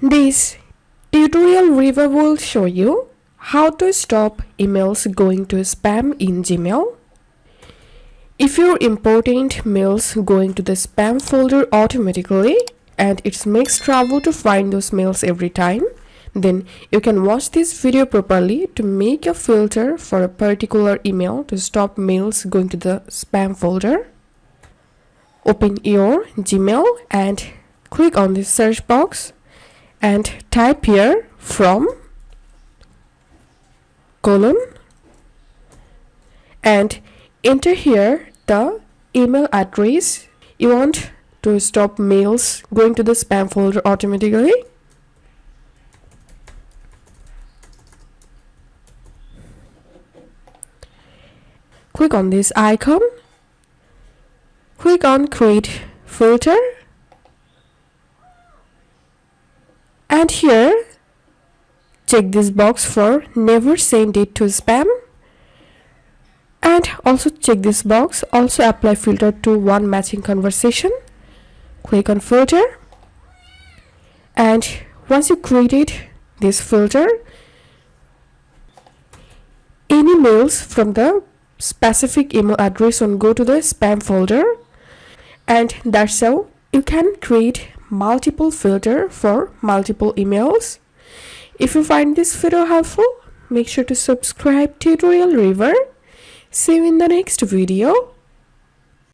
This tutorial review will show you how to stop emails going to spam in Gmail. If your important mails going to the spam folder automatically and it makes trouble to find those mails every time, then you can watch this video properly to make a filter for a particular email to stop mails going to the spam folder. Open your Gmail and click on the search box and type here from colon and enter here the email address you want to stop mails going to the spam folder automatically. Click on this icon, click on create filter, and here check this box for never send it to spam, and also check this box also apply filter to one matching conversation. Click on filter, and once you created this filter, any mails from the specific email address won't go to the spam folder, and that's how you can create multiple filter for multiple emails. If you find this video helpful, make sure to subscribe Tutorial River. See you in the next video.